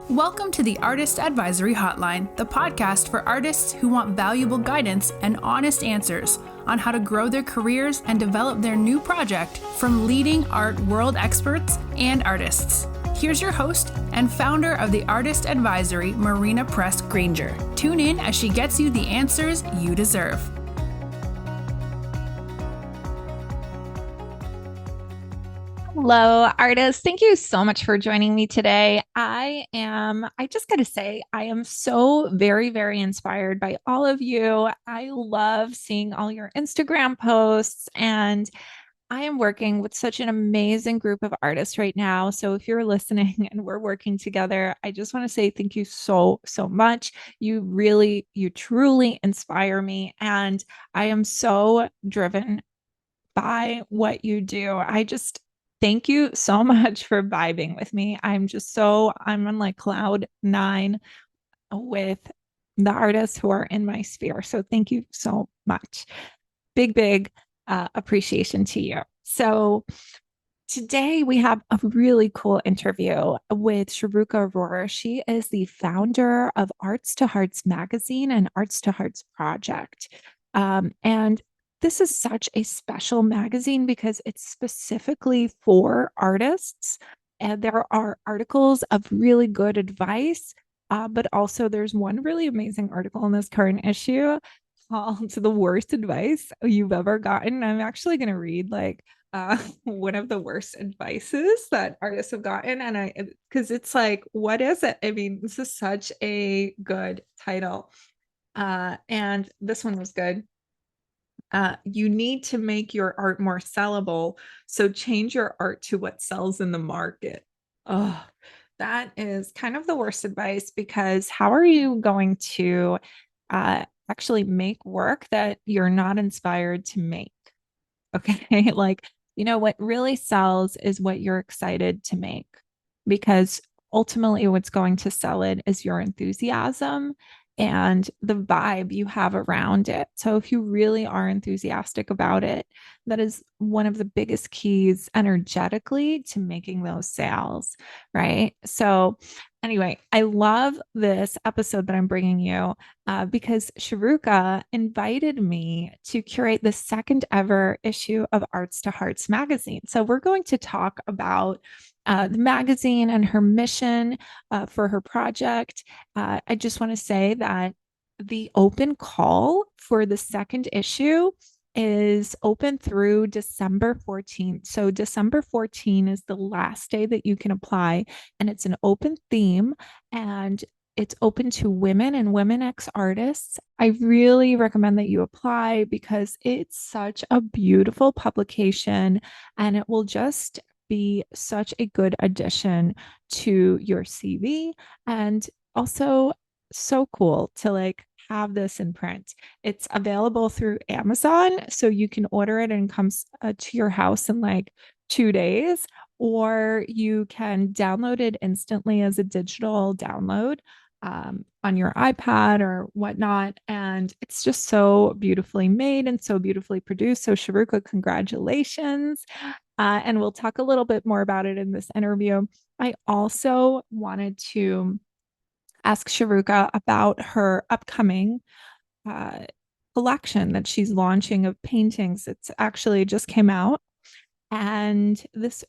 Welcome to the Artist Advisory Hotline, the podcast for artists who want valuable guidance and honest answers on how to grow their careers and develop their new project from leading art world experts and artists. Here's your host and founder of the Artist Advisory, Marina Press Granger. Tune in as she gets you the answers you deserve. Hello, artists. Thank you so much for joining me today. I just got to say, I am so very inspired by all of you. I love seeing all your Instagram posts, and I am working with such an amazing group of artists right now. So if you're listening and we're working together, I just want to say thank you so much. You truly inspire me, and I am so driven by what you do. I just thank you so much for vibing with me. I'm on like cloud nine with the artists who are in my sphere. So thank you so much. Big appreciation to you. So today we have a really cool interview with Charuka Arora. She is the founder of Arts to Hearts magazine and Arts to Hearts project. And this is such a special magazine because it's specifically for artists. And there are articles of really good advice, but also there's one really amazing article in this current issue called The Worst Advice You've Ever Gotten. I'm actually going to read one of the worst advices that artists have gotten. Because it's like, what is it? I mean, this is such a good title. And this one was good. You need to make your art more sellable. So change your art to what sells in the market. Oh, that is kind of the worst advice because how are you going to actually make work that you're not inspired to make? Okay. What really sells is what you're excited to make because ultimately what's going to sell it is your enthusiasm and the vibe you have around it. So if you really are enthusiastic about it, that is one of the biggest keys energetically to making those sales, right? So anyway, I love this episode that I'm bringing you because Charuka invited me to curate the second ever issue of Arts to Hearts magazine. So we're going to talk about the magazine and her mission for her project. I just want to say that the open call for the second issue is open through December 14th. So December 14th is the last day that you can apply, and it's an open theme and it's open to women and women ex artists. I really recommend that you apply because it's such a beautiful publication and it will just be such a good addition to your CV and also so cool to have this in print. It's available through Amazon, so you can order it and it comes to your house in like 2 days, or you can download it instantly as a digital download on your iPad or whatnot. And it's just so beautifully made and so beautifully produced. So, Charuka, congratulations. And we'll talk a little bit more about it in this interview. I also wanted to ask Charuka about her upcoming uh, collection that she's launching of paintings. It's actually just came out. And this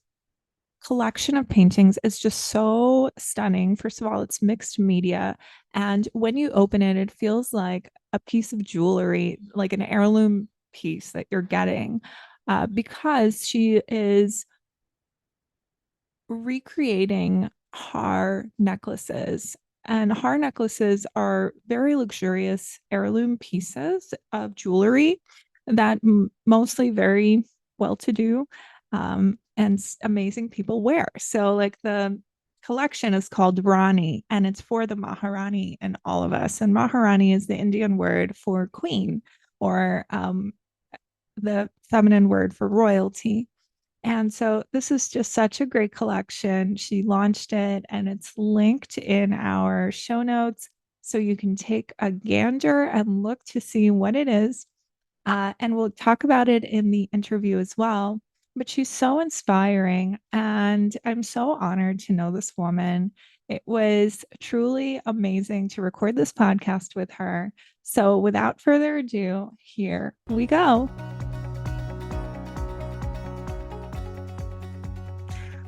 collection of paintings is just so stunning. First of all, it's mixed media. And when you open it, it feels like a piece of jewelry, like an heirloom piece that you're getting, because she is recreating haar necklaces. And haar necklaces are very luxurious heirloom pieces of jewelry that mostly very well to do and amazing people wear. So, like, the collection is called Rani, and it's for the Maharani and all of us. And Maharani is the Indian word for queen or the feminine word for royalty. And so this is just such a great collection. She launched it and it's linked in our show notes. So you can take a gander and look to see what it is. And we'll talk about it in the interview as well. but she's so inspiring. And I'm so honored to know this woman. It was truly amazing to record this podcast with her. So, without further ado, here we go.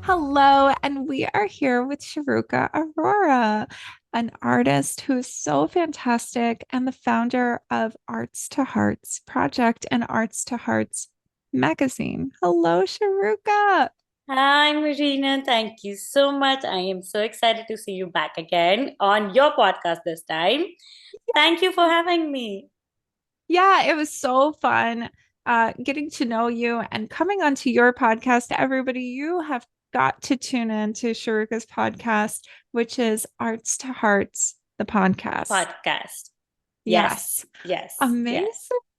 Hello, and we are here with Charuka Arora, an artist who is so fantastic and the founder of Arts to Hearts Project and Arts to Hearts magazine. Hello, Charuka. Hi, Marina. Thank you so much. I am so excited to see you back again on your podcast this time. Thank you for having me. Yeah, it was so fun getting to know you and coming onto your podcast. Everybody, you have got to tune in to Sharuka's podcast, which is Arts to Hearts, the podcast. Podcast. Yes. Yes. Amazing.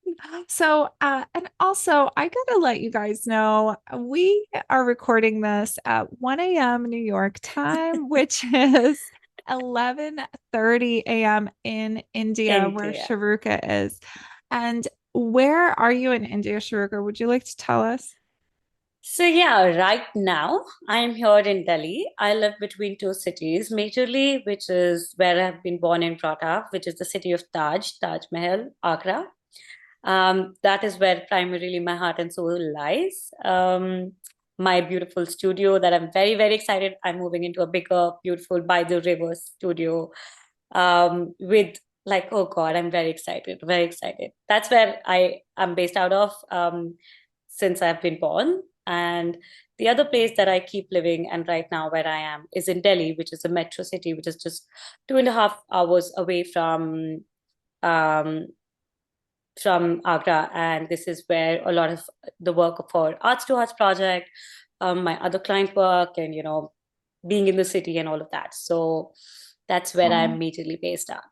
Yes. So, and also, I gotta let you guys know we are recording this at 1 a.m. New York time, which is 11:30 a.m. in India, where India. Sharuka is. And where are you in India, Sharuka? Would you like to tell us? So yeah, right now I'm here in Delhi. I live between two cities, majorly, which is where I've been born and brought up, which is the city of Taj Mahal, Agra. That is where primarily my heart and soul lies. My beautiful studio that I'm very, very excited. I'm moving into a bigger, beautiful by the river studio with like, oh God, I'm very excited, very excited. That's where I am based out of since I've been born. And the other place that I keep living and right now where I am is in Delhi, which is a metro city, which is just 2.5 hours away um, from Agra. And this is where a lot of the work for Arts to Arts project, my other client work, and being in the city and all of that. So that's where I'm majorly based at.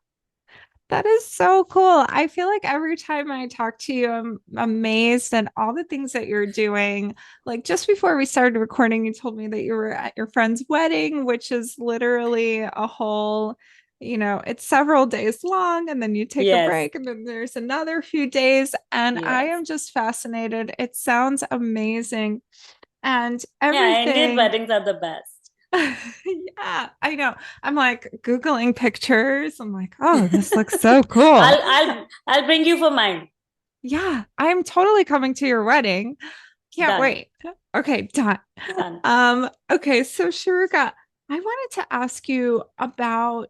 That is so cool. I feel like every time I talk to you, I'm amazed at all the things that you're doing. Like just before we started recording, you told me that you were at your friend's wedding, which is literally a whole, it's several days long, and then you take a Yes. break, and then there's another few days. And I am just fascinated. It sounds amazing. And Yeah, Indian everything. weddings are the best. Yeah, I know. I'm like Googling pictures. I'm like, oh, this looks so cool. I'll bring you for mine. Yeah, I'm totally coming to your wedding. Can't Done. wait. Okay, done. Okay, so Sharuka, I wanted to ask you about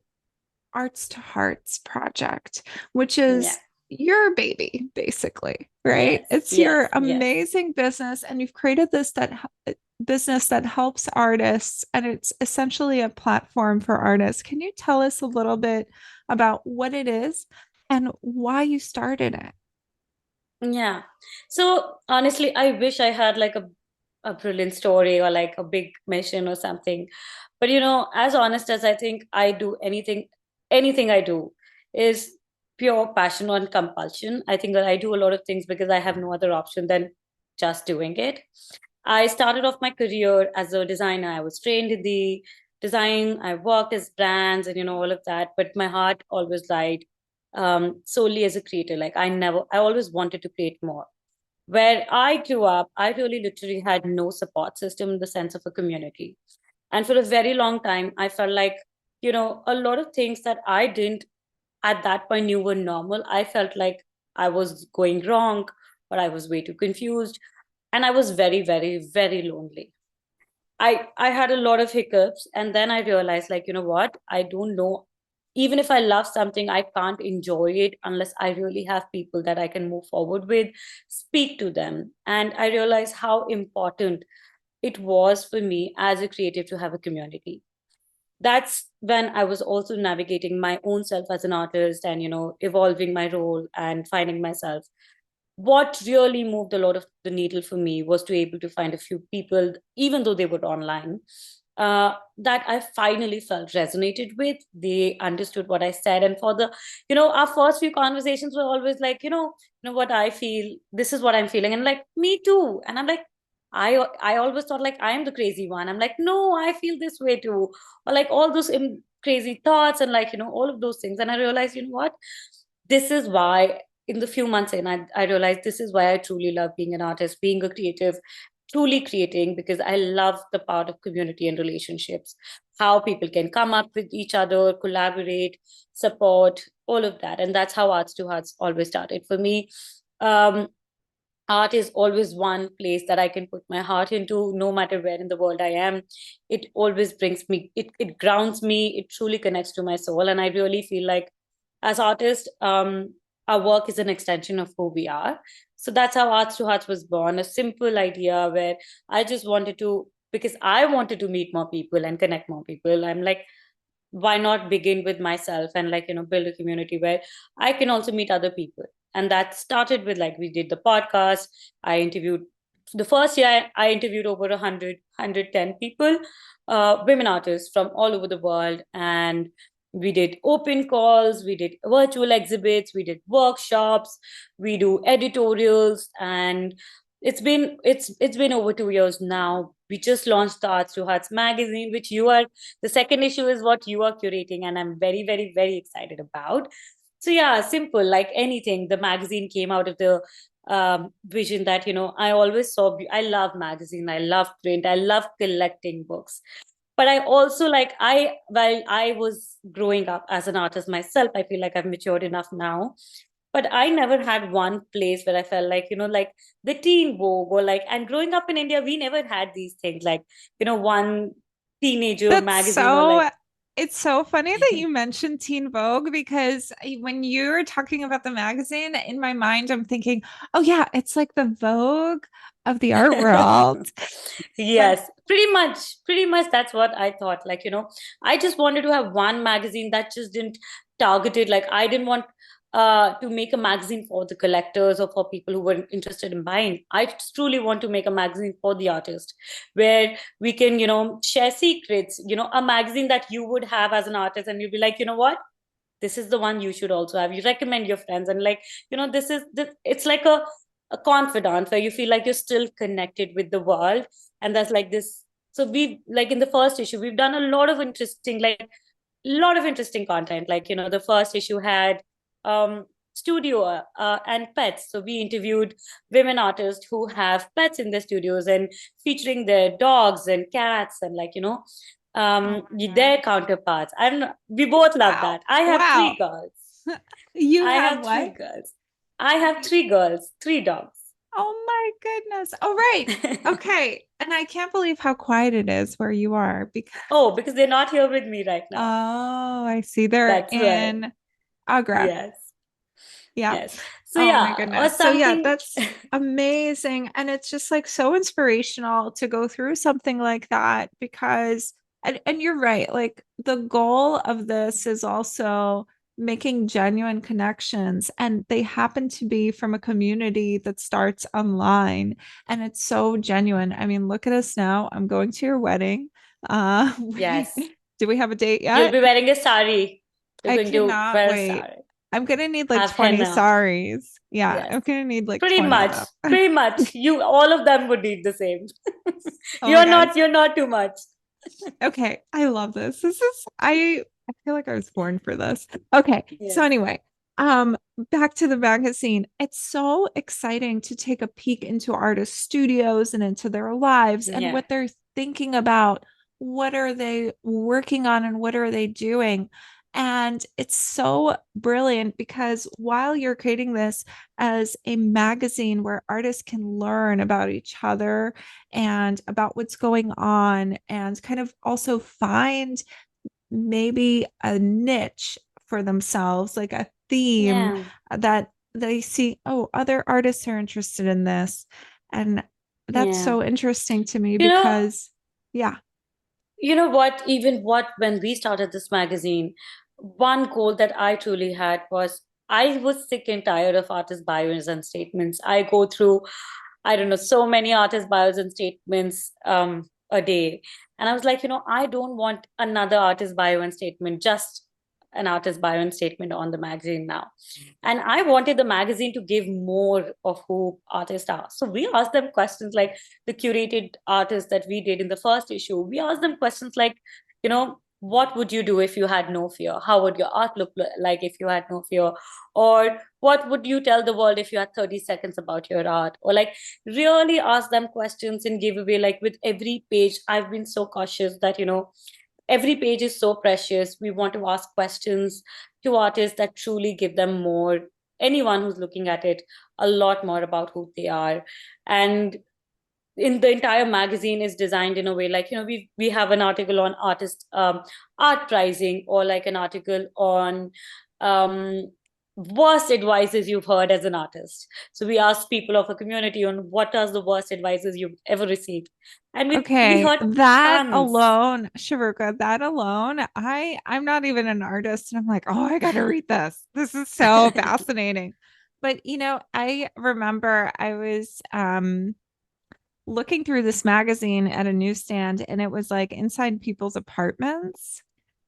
Arts to Hearts project, which is your baby, basically, right? Yes, It's your amazing business, and you've created this business that helps artists, and it's essentially a platform for artists. Can you tell us a little bit about what it is and why you started it? Yeah. So honestly, I wish I had like a brilliant story or like a big mission or something. But as honest as I think I do anything I do is pure passion and compulsion. I think that I do a lot of things because I have no other option than just doing it. I started off my career as a designer. I was trained in the design. I worked as brands and all of that. But my heart always lied solely as a creator. Like I always wanted to create more. Where I grew up, I really literally had no support system in the sense of a community. And for a very long time, I felt like, a lot of things that I didn't at that point knew were normal. I felt like I was going wrong or I was way too confused. And I was very, very, very lonely. I had a lot of hiccups, and then I realized, like, you know what? I don't know. Even if I love something, I can't enjoy it unless I really have people that I can move forward with, speak to them. And I realized how important it was for me as a creative to have a community. That's when I was also navigating my own self as an artist and, evolving my role and finding myself. What really moved a lot of the needle for me was to able to find a few people, even though they were online, that I finally felt resonated with. They understood what I said, and for our first few conversations were always like, what I feel. This is what I'm feeling, and like me too. And I'm like, I always thought like I am the crazy one. I'm like, no, I feel this way too, or like all those crazy thoughts and like all of those things. And I realized, what, this is why in the few months in, I realized this is why I truly love being an artist, being a creative, truly creating, because I love the part of community and relationships, how people can come up with each other, collaborate, support, all of that. And that's how Arts to Hearts always started. For me, um, art is always one place that I can put my heart into, no matter where in the world I am. It always brings me, it grounds me, it truly connects to my soul. And I really feel like as artists, our work is an extension of who we are. So that's how Arts to Hearts was born, a simple idea where I just wanted to, because I wanted to meet more people and connect more people. I'm like, why not begin with myself and like, build a community where I can also meet other people. And that started with, like, we did the podcast. I interviewed, the first year I interviewed over 110 people, women artists from all over the world. And we did open calls, we did virtual exhibits, we did workshops, we do editorials. And it's been over 2 years now. We just launched the Arts to Hearts magazine, which you are, the second issue is what you are curating, and I'm very, very, very excited about. So yeah, simple, like anything. The magazine came out of the vision that, I always saw, I love magazine, I love print, I love collecting books. But I also, like, while I was growing up as an artist myself, I feel like I've matured enough now. But I never had one place where I felt like, like the teen vogue, or like, and growing up in India, we never had these things, like, one teenager That's magazine, or like, it's so funny that you mentioned Teen Vogue because when you're talking about the magazine, in my mind, I'm thinking, oh yeah, it's like the Vogue of the art world. But yes, pretty much that's what I thought. Like, I just wanted to have one magazine that just didn't target it. Like, I didn't want to make a magazine for the collectors or for people who were interested in buying. I truly want to make a magazine for the artist, where we can, share secrets, a magazine that you would have as an artist, and you'd be like, you know what? This is the one you should also have. You recommend your friends, and like, it's like a confidant where you feel like you're still connected with the world. And that's like this. So we, like, in the first issue, we've done a lot of interesting, like, lot of interesting content. Like, the first issue had studio and pets. So we interviewed women artists who have pets in their studios, and featuring their dogs and cats, and like, oh my their God. counterparts. And we both love Wow. that. I have Wow. three girls. You I have have three what? girls. I have three girls, three dogs. Oh my goodness. Oh, right. Okay. And I can't believe how quiet it is where you are because Oh, because they're not here with me right now. oh, I see they're That's why. in Agra. Yes. Yeah. Yes. So Oh my yeah, or goodness. So yeah, something. that's amazing. And it's just like so inspirational to go through something like that because and you're right, like the goal of this is also making genuine connections and they happen to be from a community that starts online and it's so genuine. I mean, look at us now. I'm going to your wedding. Yes. Do we have a date You'll yet? be wearing a sari. You're I going to cannot wear a wait. sari. I'm gonna need like Have 20 henna. saris. Yeah, Yes. I'm gonna need like Pretty 20 of much. them. Pretty much. You, all of them would need the same. Oh my God. You're not too much. Okay, I love this. I feel like I was born for this. Okay. So Yes. anyway, back to the magazine. It's so exciting to take a peek into artist studios and into their lives and Yeah. what they're thinking about. What are they working on and what are they doing? And it's so brilliant because while you're creating this as a magazine where artists can learn about each other and about what's going on and kind of also find maybe a niche for themselves, like a theme Yeah. that they see, oh, other artists are interested in this. And that's Yeah. so interesting to me You know, because, yeah, what, even what, when we started this magazine, one goal that I truly had was, I was sick and tired of artist bios and statements. I go through, I don't know, so many artist bios and statements a day. And I was like, I don't want another artist bio and statement, just an artist bio and statement on the magazine now. And I wanted the magazine to give more of who artists are. So we asked them questions, like the curated artists that we did in the first issue. We asked them questions like, you know, what would you do if you had no fear? How would your art look like if you had no fear? Or what would you tell the world if you had 30 seconds about your art? Or like really ask them questions and give away. Like with every page, I've been so cautious that, every page is so precious. We want to ask questions to artists that truly give them more, anyone who's looking at it, a lot more about who they are. And in the entire magazine is designed in a way like, we have an article on artist art pricing, or like an article on um worst advices you've heard as an artist. So we ask people of a community on what are the worst advices you've ever received, and we Okay, heard that tons. alone, Sharuka, that alone, I'm not even an artist and I'm like, "Oh, I got to read this. This is so fascinating." But I remember I was looking through this magazine at a newsstand and it was like inside people's apartments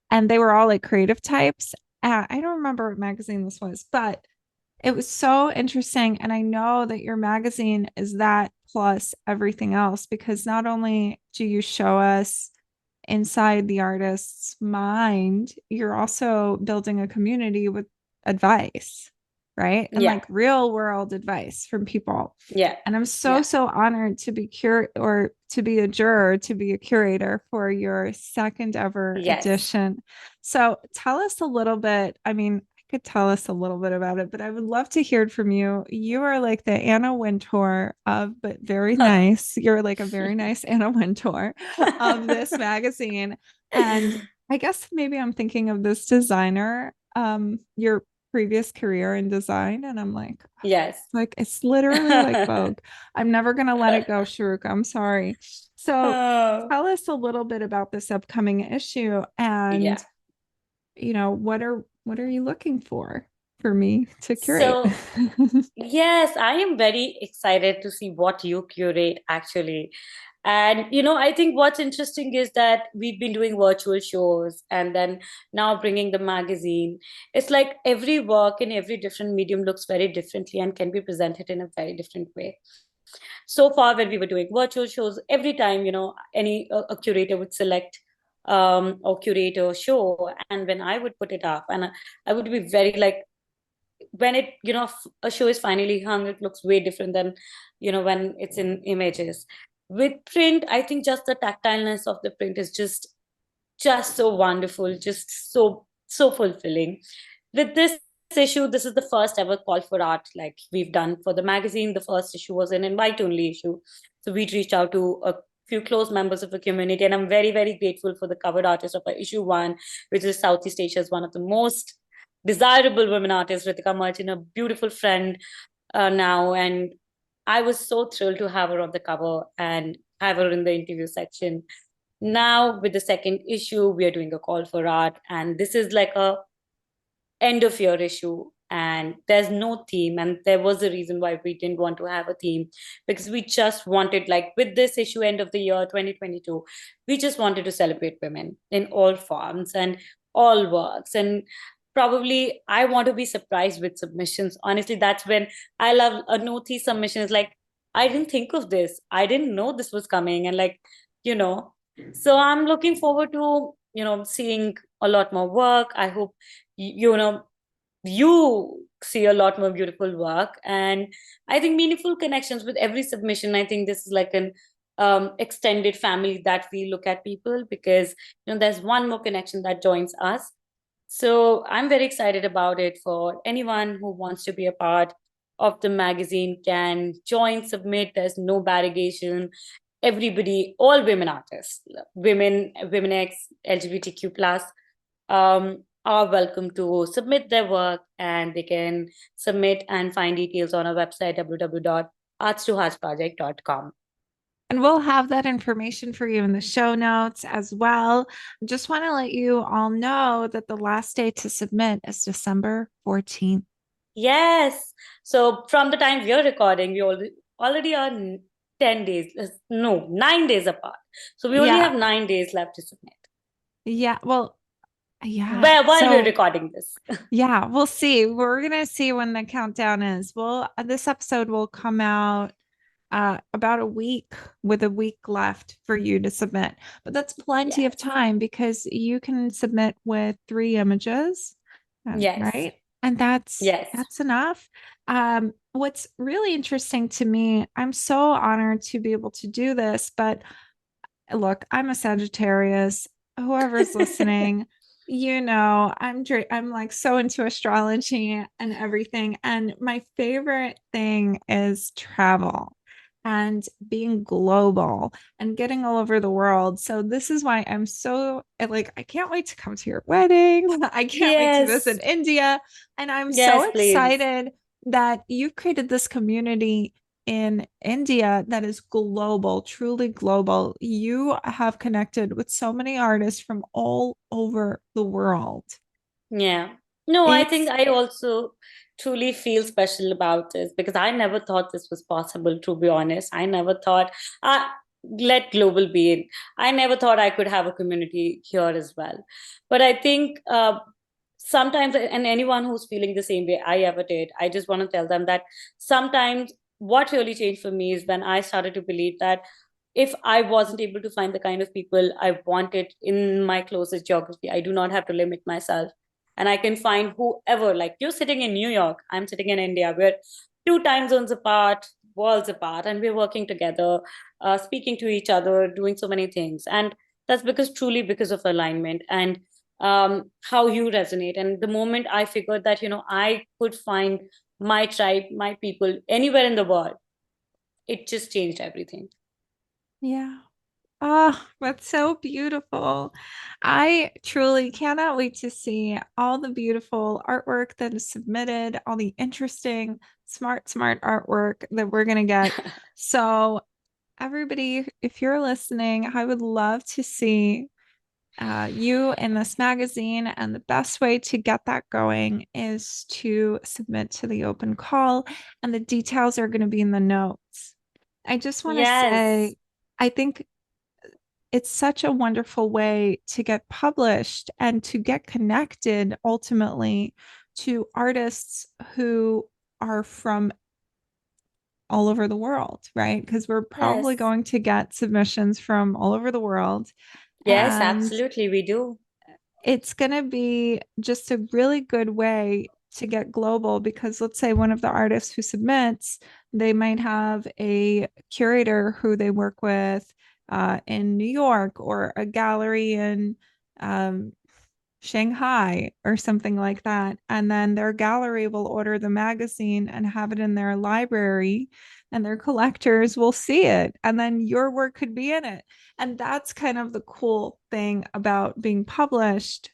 and they were all like creative types. I don't remember what magazine this was, but it was so interesting. And I know that your magazine is that plus everything else, because not only do you show us inside the artist's mind, you're also building a community with advice, right? And Yeah, like real world advice from people. yeah, And I'm so, yeah. so honored to be or to be a juror, to be a curator for your second ever Yes. edition. So tell us a little bit. I mean, I could tell us a little bit about it, but I would love to hear it from you. You are like the Anna Wintour of, but very nice. You're like a very nice Anna Wintour of this magazine. And I guess maybe I'm thinking of this designer, your previous career in design, and I'm Yes. it's literally like Vogue. I'm never gonna let it go, Sharuka. I'm sorry. So Oh, tell us a little bit about this upcoming issue and yeah. what are you looking for me to curate? So yes, I am very excited to see what you curate actually. And I think what's interesting is that we've been doing virtual shows and then now bringing the magazine. It's like every work in every different medium looks very differently and can be presented in a very different way. So far, when we were doing virtual shows, every time, any a curator would select or curate a show, and when I would put it up, and I would be very like, when it a show is finally hung, it looks way different than when it's in images. With print, I think just the tactileness of the print is just so wonderful, just so fulfilling. With this issue, this is the first ever call for art like we've done for the magazine. The first issue was an invite only issue, so we reached out to a few close members of the community, and I'm very, very grateful for the cover artist of issue one, which is Southeast Asia's one of the most desirable women artists, Ritika Merchant, a beautiful friend now. And I was so thrilled to have her on the cover and have her in the interview section. Now, with the second issue, we are doing a call for art, and this is like a end of year issue. And there's no theme, and there was a reason why we didn't want to have a theme, because we just wanted, like, with this issue, end of the year 2022, we just wanted to celebrate women in all forms and all works. And probably I want to be surprised with submissions. Honestly, that's when I love a no theme submission. Is like, I didn't think of this, I didn't know this was coming, and like, you know so I'm looking forward to seeing a lot more work. I hope you see a lot more beautiful work, and I think meaningful connections with every submission. I think this is like an extended family that we look at people, because there's one more connection that joins us. So I'm very excited about it. For anyone who wants to be a part of the magazine can join, submit. There's no barrigation. Everybody, all women artists, women x LGBTQ plus, are welcome to submit their work, and they can submit and find details on our website www.arts2heartsproject.com. And we'll have that information for you in the show notes as well. Just want to let you all know that the last day to submit is December 14th. Yes. So from the time we are recording, we already are 10 days, no, 9 days apart. So we only Yeah. have 9 days left to submit. Yeah. Well, yeah. While we're So, recording this. yeah, we'll see. We're going to see when the countdown is. Well, this episode will come out about a week with a week left for you to submit. But that's plenty of Yes. time because you can submit with 3 images, Yes. right? And Yes. that's enough. What's really interesting to me, I'm so honored to be able to do this, but look, I'm a Sagittarius. Whoever's listening, I'm like so into astrology and everything. And my favorite thing is travel and being global and getting all over the world. So this is why I'm so like I can't wait to come to your wedding. I can't wait to Yes. visit India. And I'm so Yes, please. excited that you've created this community in India that is global, truly global. You have connected with so many artists from all over the world. Yeah. No, I think It's, I also truly feel special about this because I never thought this was possible, to be honest. I never thought, uh, let global be it. I never thought I could have a community here as well. But I think sometimes, and anyone who's feeling the same way I ever did, I just want to tell them that sometimes what really changed for me is when I started to believe that if I wasn't able to find the kind of people I wanted in my closest geography, I do not have to limit myself. And I can find whoever, like you're sitting in New York, I'm sitting in India. We're two time zones apart, worlds apart, and we're working together, speaking to each other, doing so many things. And that's because truly because of alignment and how you resonate. And the moment I figured that, I could find my tribe, my people anywhere in the world, it just changed everything. yeah. Oh, that's so beautiful. I truly cannot wait to see all the beautiful artwork that is submitted, all the interesting, smart artwork that we're going to get. So, everybody, if you're listening, I would love to see you in this magazine. And the best way to get that going is to submit to the open call, and the details are going to be in the notes. I just want to Yes. say, I think it's such a wonderful way to get published and to get connected ultimately to artists who are from all over the world, right? Because we're probably Yes. going to get submissions from all over the world. Yes, And absolutely. We do. it's going to be just a really good way to get global because let's say one of the artists who submits, they might have a curator who they work with in New York or a gallery in um, Shanghai or something like that. And then their gallery will order the magazine and have it in their library, and their collectors will see it. And then your work could be in it. And that's kind of the cool thing about being published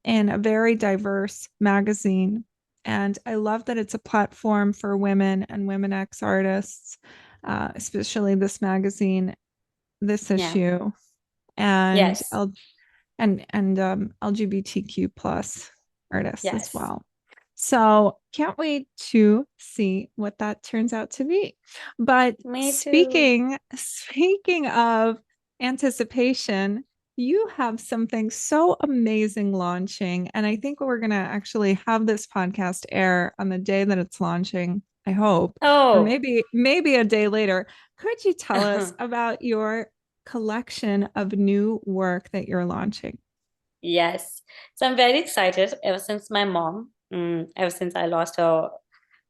in a very diverse magazine. And I love that it's a platform for women and women X artists, especially this magazine, this Yeah. issue, and Yes. LGBTQ plus artists as Yes. well. So can't wait to see what that turns out to be. But Me too. speaking of anticipation, you have something so amazing launching. And I think we're gonna actually have this podcast air on the day that it's launching, I hope, or Oh, maybe a day later. Could you tell us about your collection of new work that you're launching? yes. So I'm very excited ever since my mom, ever since I lost her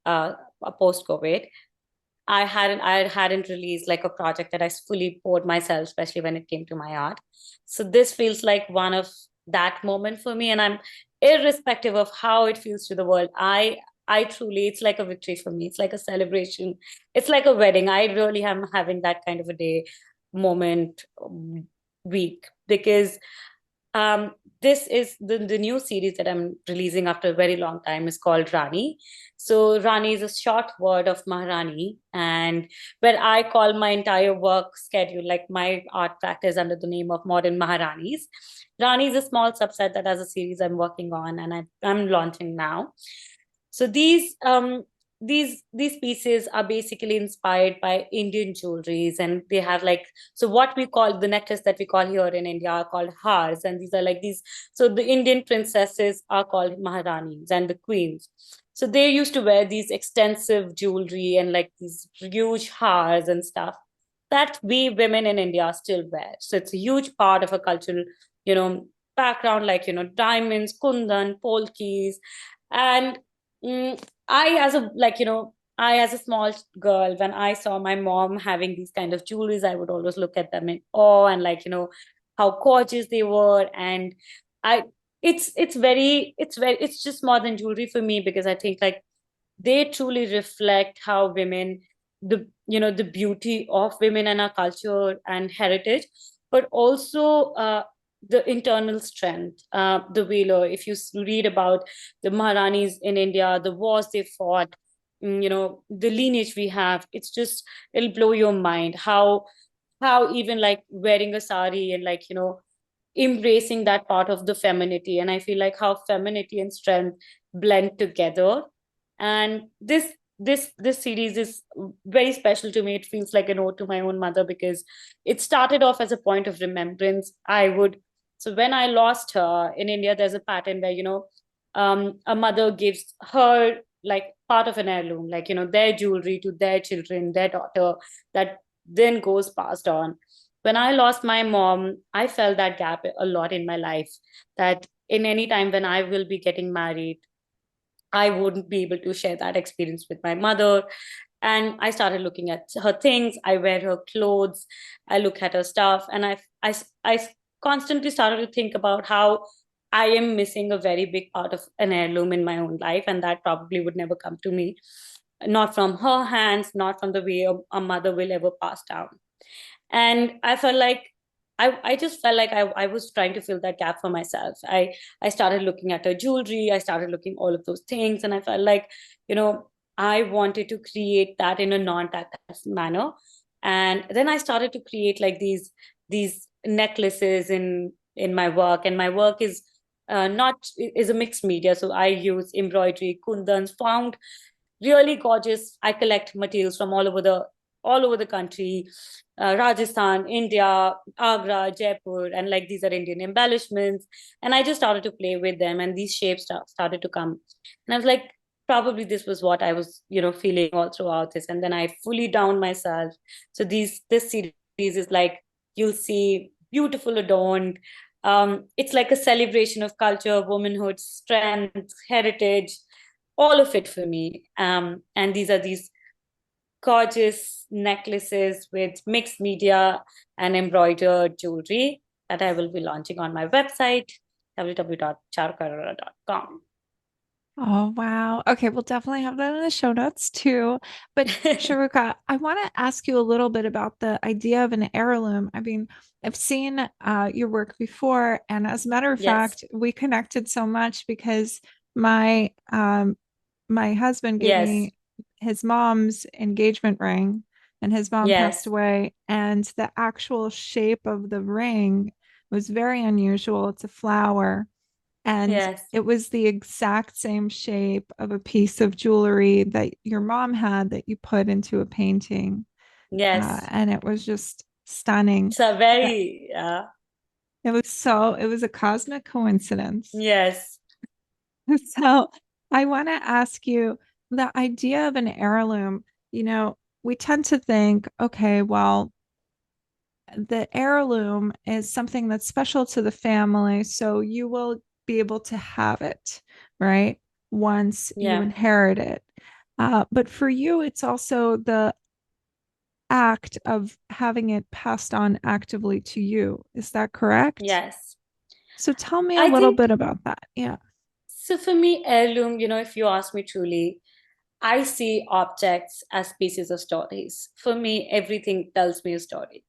uh, post-COVID. I hadn't released like a project that I fully poured myself, especially when it came to my art. So this feels like one of that moment for me, and I'm irrespective of how it feels to the world. I truly, it's like a victory for me. It's like a celebration. It's like a wedding. I really am having that kind of a day, moment, week because um, this is the new series that I'm releasing after a very long time is called Rani. So Rani is a short word of Maharani, and where I call my entire work schedule, like my art practice, under the name of Modern Maharanis. Rani is a small subset that has a series I'm working on, and I'm launching now. So these pieces are basically inspired by Indian jewelries, and they have like, so what we call the necklace that we call here in India are called hars, and these are like these. So the Indian princesses are called Maharanis and the queens. So they used to wear these extensive jewelry and like these huge hars and stuff that we women in India still wear. So it's a huge part of a cultural, you know, background, like, diamonds, kundan, polkis. And I, as a, like, I, as a small girl, when I saw my mom having these kind of jewelries, I would always look at them in awe and, like, how gorgeous they were. And I, it's just more than jewelry for me, because I think like they truly reflect how women, the beauty of women and our culture and heritage, but also the internal strength, the valor. If you read about the Maharanis in India, the wars they fought, the lineage we have, it'll blow your mind how even like wearing a sari and like embracing that part of the femininity. And I feel like how femininity and strength blend together. And this series is very special to me. It feels like an ode to my own mother, because it started off as a point of remembrance. So when I lost her in India, there's a pattern where a mother gives her like part of an heirloom, like their jewelry to their children, their daughter, that then goes passed on. When I lost my mom, I felt that gap a lot in my life, that in any time when I will be getting married, I wouldn't be able to share that experience with my mother. And I started looking at her things. I wear her clothes. I look at her stuff. And I constantly started to think about how I am missing a very big part of an heirloom in my own life. And that probably would never come to me, not from her hands, not from the way a mother will ever pass down. And I felt like I just felt like I was trying to fill that gap for myself. I started looking at her jewelry, I started looking all of those things, and I felt like, I wanted to create that in a non-tactile manner. And then I started to create like these necklaces in my work. And my work not is a mixed media. So I use embroidery, kundans, found really gorgeous. I collect materials from all over the country, Rajasthan, India, Agra, Jaipur, and like these are Indian embellishments. And I just started to play with them, and these shapes started to come. And I was like, probably this was what I was, feeling all throughout this. And then I fully downed myself. So this series is like, you'll see beautiful adorned. It's like a celebration of culture, womanhood, strength, heritage, all of it for me. And these are these gorgeous necklaces with mixed media and embroidered jewelry that I will be launching on my website, www.charuka.com. Oh, wow. Okay, we'll definitely have that in the show notes too. But Charuka, I want to ask you a little bit about the idea of an heirloom. I mean, I've seen your work before, and as a matter of Yes, fact, we connected so much because my husband gave yes, me his mom's engagement ring, and his mom passed yes, away, and the actual shape of the ring was very unusual. It's a flower. And yes, it was the exact same shape of a piece of jewelry that your mom had that you put into a painting. yes. And it was just stunning. It's a But very, it was a cosmic coincidence. yes, So I want to ask you the idea of an heirloom, we tend to think, okay, well, the heirloom is something that's special to the family, so you will be able to have it, right? Once you yeah, inherit it. But for you, it's also the act of having it passed on actively to you. Is that correct? yes. So tell me a I little think bit about that. Yeah. so. For me, heirloom, if you ask me truly, I see objects as pieces of stories. For me, everything tells me a story.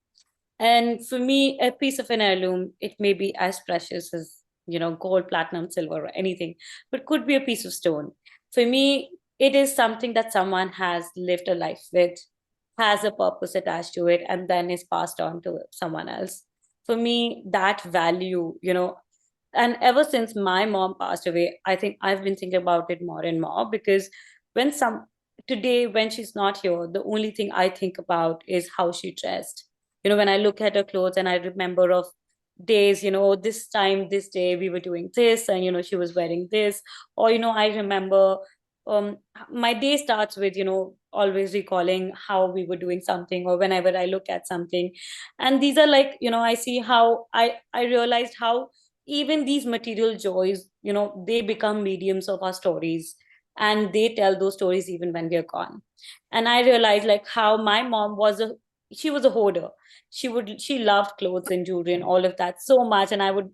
And for me, a piece of an heirloom, it may be as precious as, gold, platinum, silver, or anything, but could be a piece of stone. For me, it is something that someone has lived a life with, has a purpose attached to it, and then is passed on to someone else. For me, that value, and ever since my mom passed away, I think I've been thinking about it more and more, because when some today, when she's not here, the only thing I think about is how she dressed. When I look at her clothes and I remember of days, this time, this day we were doing this, and she was wearing this. Or I remember my day starts with, always recalling how we were doing something, or whenever I look at something. And these are like, I see how I realized how even these material joys, they become mediums of our stories, and they tell those stories even when we are gone. And I realized like how my mom she was a hoarder. She loved clothes and jewelry and all of that so much, and I would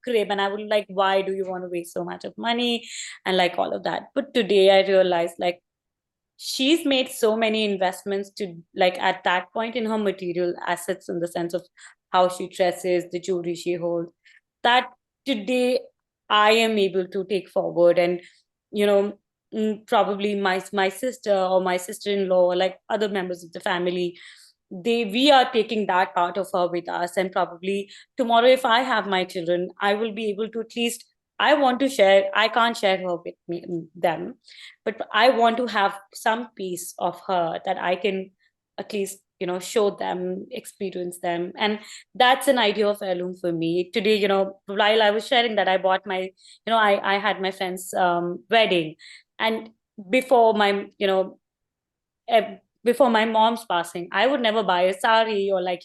crave, and I would like, why do you want to waste so much of money, and like all of that. But today I realized like she's made so many investments to, like, at that point, in her material assets, in the sense of how she dresses, the jewelry she holds, that today I am able to take forward. And you know probably my sister or my sister-in-law, or like other members of the family, we are taking that part of her with us. And probably tomorrow, if I have my children, I will be able to, at least, I want to share. I can't share her with them, but I want to have some piece of her that I can at least show them, experience them. And that's an idea of heirloom for me today. While I was sharing that, I bought my, I had my friend's wedding. And before my you know before my mom's passing, I would never buy a sari, or like,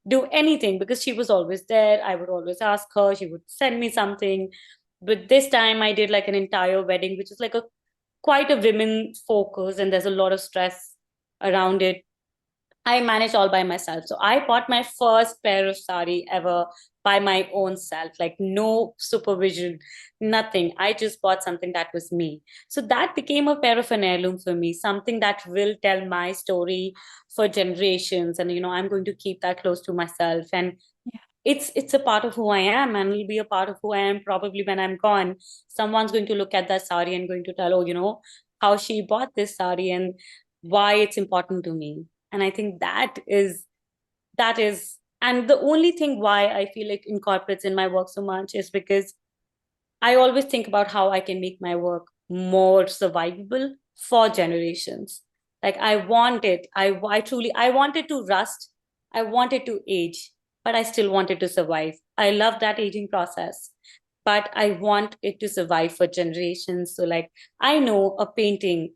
do anything, because she was always there. I would always ask her, she would send me something. But this time I did like an entire wedding, which is like a quite a women focus, and there's a lot of stress around it. I managed all by myself. So I bought my first pair of sari ever by my own self, like no supervision, nothing. I just bought something that was me. So that became a pair of an heirloom for me, something that will tell my story for generations. And I'm going to keep that close to myself. And it's a part of who I am, and it'll be a part of who I am probably when I'm gone. Someone's going to look at that sari and going to tell, oh, how she bought this sari and why it's important to me. And I think that is and the only thing why I feel it incorporates in my work so much is because I always think about how I can make my work more survivable for generations. Like I want it, I truly, I want it to rust, I want it to age, but I still want it to survive. I love that aging process, but I want it to survive for generations. So like I know a painting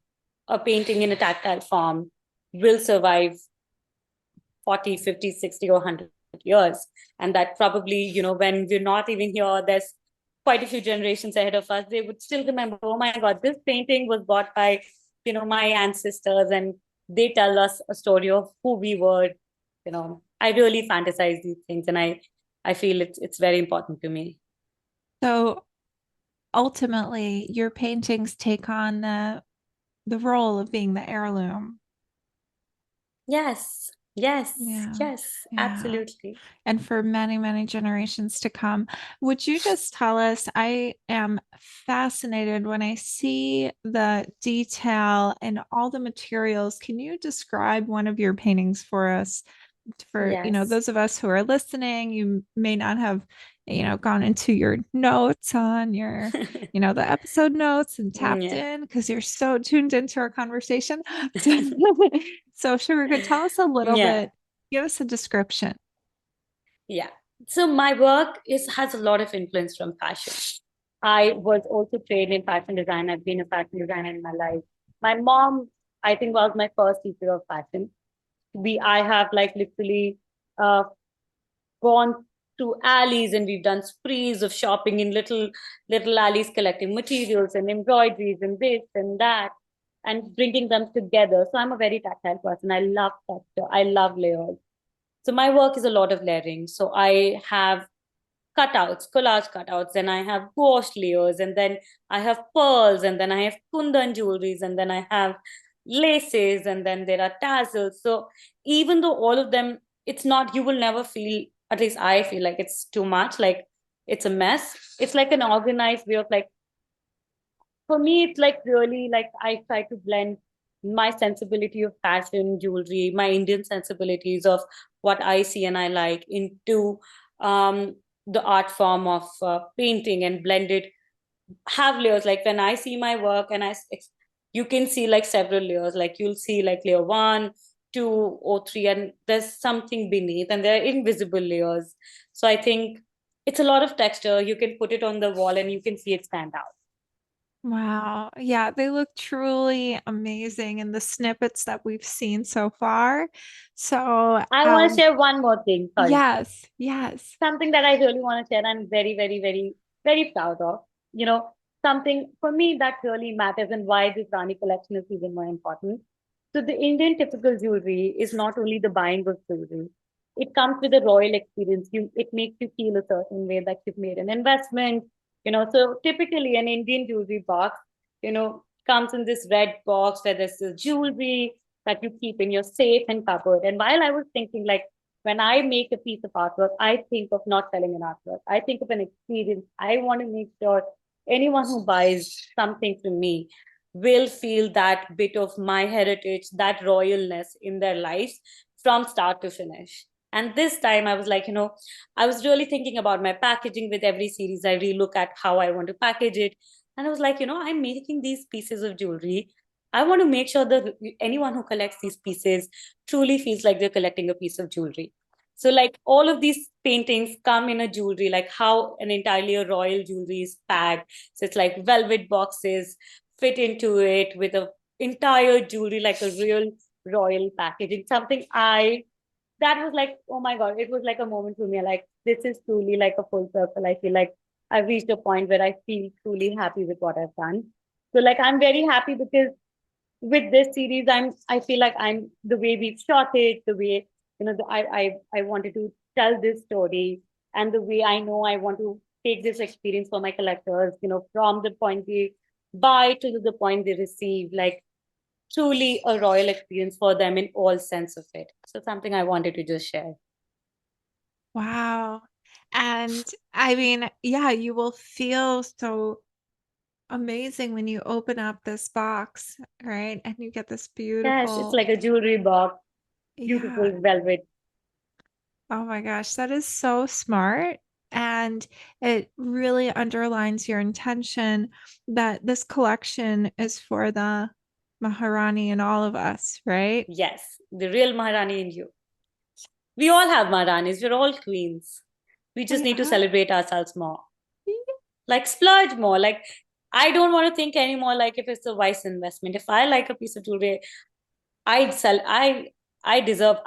in a tactile form will survive 40, 50, 60, or 100 years. And that probably, when we're not even here, there's quite a few generations ahead of us, they would still remember, oh my God, this painting was bought by, my ancestors, and they tell us a story of who we were. I really fantasize these things, and I feel it's very important to me. So ultimately, your paintings take on the role of being the heirloom. Yes, yes, Yeah. yes, Yeah. absolutely. And for many, many generations to come. Would you just tell us? I am fascinated when I see the detail and all the materials. Can you describe one of your paintings for us? For Yes. those of us who are listening, you may not have gone into your notes on your the episode notes and tapped Yeah. in because you're so tuned into our conversation. So Charuka, tell us a little Yeah. bit, give us a description. Yeah. So my work has a lot of influence from fashion. I was also trained in fashion design. I've been a fashion designer in my life. My mom, I think, was my first teacher of fashion. I have like literally uh, gone to alleys, and we've done sprees of shopping in little alleys, collecting materials and embroideries and this and that, and bringing them together. So I'm a very tactile person. I love texture. I love layers. So my work is a lot of layering. So I have cutouts, collage cutouts, and I have gouache layers, and then I have pearls, and then I have kundan jewelries, and then I have laces, and then there are tassels. So even though all of them, it's not, you will never feel, at least I feel like it's too much, like it's a mess. It's like an organized way of like, for me, it's like really like I try to blend my sensibility of fashion, jewelry, my Indian sensibilities of what I see and I like into the art form of painting, and blend it, have layers. Like when I see my work, and you can see like several layers, like you'll see like layer one, two, or three, and there's something beneath, and there are invisible layers. So I think it's a lot of texture. You can put it on the wall and you can see it stand out. Wow. Yeah, they look truly amazing in the snippets that we've seen so far. So, I want to share one more thing. Sorry. yes, yes. Something that I really want to share. I'm very, very, very, very proud of. You know, something for me that really matters and why this Rani collection is even more important. So the Indian typical jewelry is not only the buying of jewelry. It comes with a royal experience. It makes you feel a certain way that you've made an investment. So typically an Indian jewelry box, comes in this red box where there's the jewelry that you keep in your safe and cupboard. And while I was thinking like, when I make a piece of artwork, I think of not selling an artwork. I think of an experience. I want to make sure anyone who buys something from me will feel that bit of my heritage, that royalness in their lives from start to finish. And this time I was like, I was really thinking about my packaging with every series. I relook at how I want to package it. And I was like, I'm making these pieces of jewelry. I want to make sure that anyone who collects these pieces truly feels like they're collecting a piece of jewelry. So, like all of these paintings come in a jewelry, like how an entirely royal jewelry is packed. So it's like velvet boxes fit into it with a entire jewelry, like a real royal packaging. Something I that was like, oh my god, it was like a moment for me. Like this is truly like a full circle. I feel like I've reached a point where I feel truly happy with what I've done. So like I'm very happy because with this series I feel like I'm the way we've shot it, the way I wanted to tell this story, and the way I know I want to take this experience for my collectors, from the point they buy to the point they receive, like truly a royal experience for them in all sense of it. So something I wanted to just share. Wow. And I mean, yeah, you will feel so amazing when you open up this box, right? And you get this Yes, it's beautiful, like a jewelry box, yeah. beautiful velvet. Oh my gosh, that is so smart. And it really underlines your intention that this collection is for the Maharani and all of us, right? Yes, the real Maharani in you. We all have Maharanis, we're all queens. We just We need to are. celebrate ourselves more. Like splurge more. Like I don't want to think anymore like if it's a wise investment. If I like a piece of jewelry, I'd sell I deserve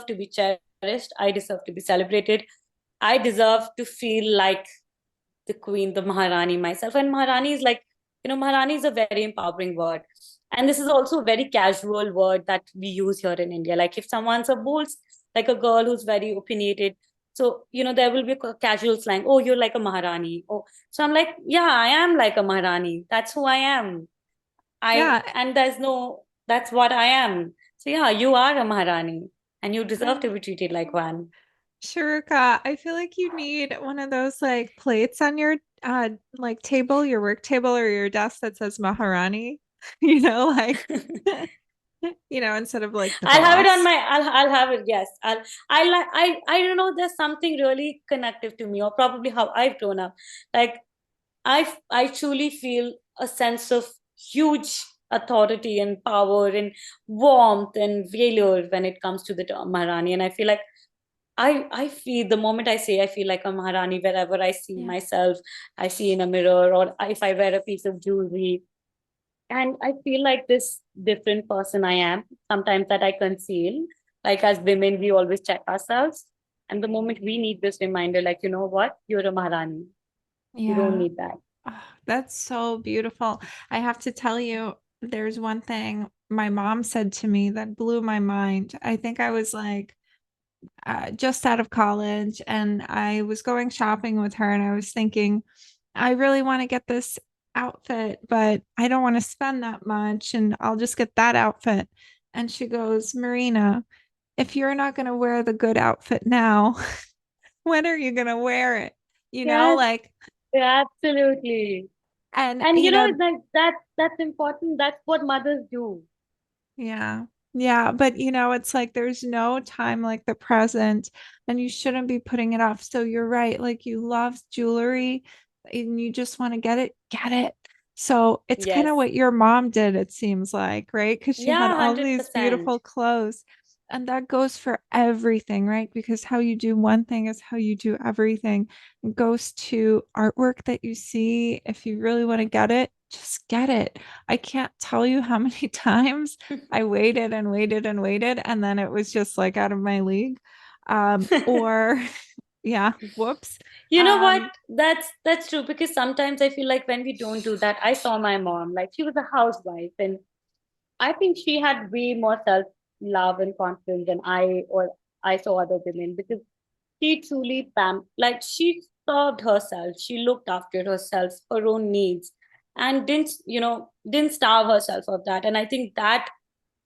to be cherished. I deserve to be celebrated. I deserve to feel like the queen, the Maharani myself. And Maharani is like, Maharani is a very empowering word. And this is also a very casual word that we use here in India. Like if someone's a bold, like a girl who's very opinionated, so, there will be a casual slang, oh, you're like a Maharani. Oh, so I'm like, yeah, I am like a Maharani. That's who I am. Yeah. And that's what I am. So yeah, you are a Maharani and you deserve to And be treated like one. Charuka, I feel like you need one of those like plates on your like table, your work table or your desk that says Maharani, like instead of like the I'll have it on boss. my. I'll have it. Yes, I don't know. There's something really connective to me, or probably how I've grown up. Like I truly feel a sense of huge authority and power and warmth and valor when it comes to the term Maharani, and I feel like I feel the moment I feel like a Maharani wherever I see Yeah. myself, I see in a mirror, or if I wear a piece of jewelry, and I feel like this different person I am sometimes that I conceal. Like as women we always check ourselves, and the moment we need this reminder, like, you know what, you're a Maharani, you don't Yeah. need that. Oh, that's so beautiful. I have to tell you, there's one thing my mom said to me that blew my mind. I think I was like just out of college and I was going shopping with her and I was thinking, I really want to get this outfit, but I don't want to spend that much and I'll just get that outfit. And she goes, Marina, if you're not going to wear the good outfit now, when are you going to wear it? Yes, Like, absolutely. and And that's important. That's what mothers do. yeah. Yeah, but it's like there's no time like the present, and you shouldn't be putting it off. So you're right. Like you love jewelry and you just want to get it. So it's kind of Yes. what your mom did, it seems like, right? Because she had Yeah, all these 100%. beautiful clothes. And that goes for everything, right? Because how you do one thing is how you do everything. It goes to artwork that you see. If you really want to get it, just get it. I can't tell you how many times I waited and waited and waited, and then it was just like out of my league. Or yeah, whoops. You know what? Um, That's true, because sometimes I feel like when we don't do that, I saw my mom, like she was a housewife, and I think she had way more self love and confidence than I saw other women, because she truly like she served herself, she looked after herself, her own needs, and didn't starve herself of that. And I think that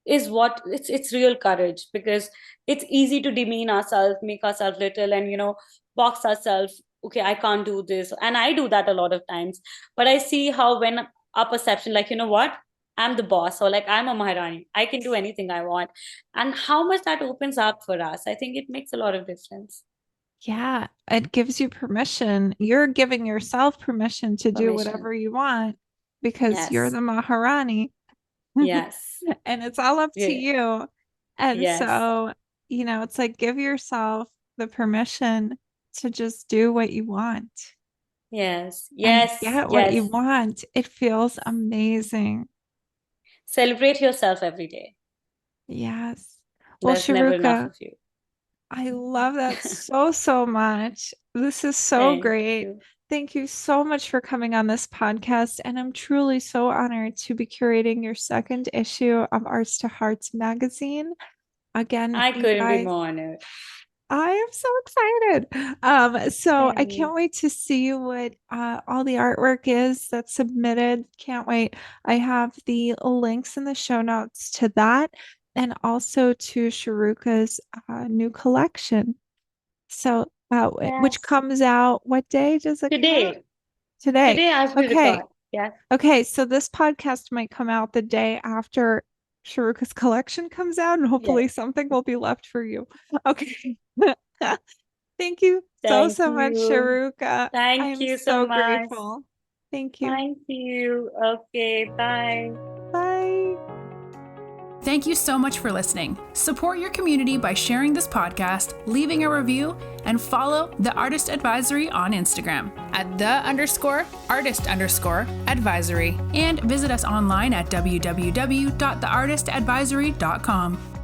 is what it's real courage, because it's easy to demean ourselves, make ourselves little, and box ourselves. Okay, I can't do this, and I do that a lot of times. But I see how, when our perception, like, what, I'm the boss, or like I'm a maharani, I can do anything I want, and how much that opens up for us, I think it makes a lot of difference. yeah, it gives you permission. You're giving yourself permission to do Permission. whatever you want because you're Yes. the Maharani. Yes. And it's all up to Yeah. you. And Yes. so, it's like give yourself the permission to just do what you want Yes. and Yes. get what you Yes. want. It feels amazing. Celebrate yourself every day. Yes. Well, There's never enough Sharuka, of you. I love that so, so much. This is so Thank great. you. Thank you so much for coming on this podcast. And I'm truly so honored to be curating your second issue of Arts to Hearts magazine. Again, I you couldn't be guys, more honored. I am so excited. So I Thanks. can't wait to see what all the artwork is that's submitted. Can't wait. I have the links in the show notes to that and also to Sharuka's new collection. So, which Yes. comes out, what day does it come out? Today. Today. Today, as we Okay. record. Yes. Okay. So this podcast might come out the day after Sharuka's collection comes out, and hopefully Yes. something will be left for you. Okay. Thank you so, Thank so much, you. Sharuka. I Thank am you so so much. grateful. Thank you. Thank you. Okay. Bye. Bye. Thank you so much for listening. Support your community by sharing this podcast, leaving a review, and follow The Artist Advisory on Instagram at @the_artist_advisory, and visit us online at www.theartistadvisory.com.